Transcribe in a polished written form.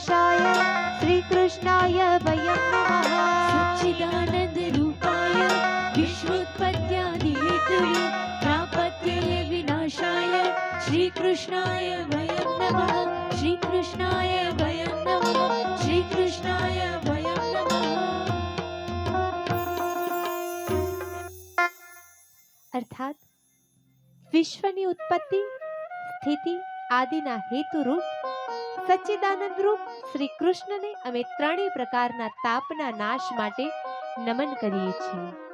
विनाशाय श्रीकृष्णाय वयं नमः। सच्चिदानंद रूपाय विश्वोत्पत्त्यादि हेतुवे तापत्रय विनाशाय श्रीकृष्णाय वयं नमः। श्रीकृष्णाय वयं नमः। श्रीकृष्णाय वयं नमः। अर्थात विश्वनी उत्पत्ति स्थिति आदिना हेतुरूप સચ્ચિદાનંદ રૂપ શ્રી કૃષ્ણને અમે ત્રણેય પ્રકારના તાપના નાશ માટે નમન કરીએ છીએ।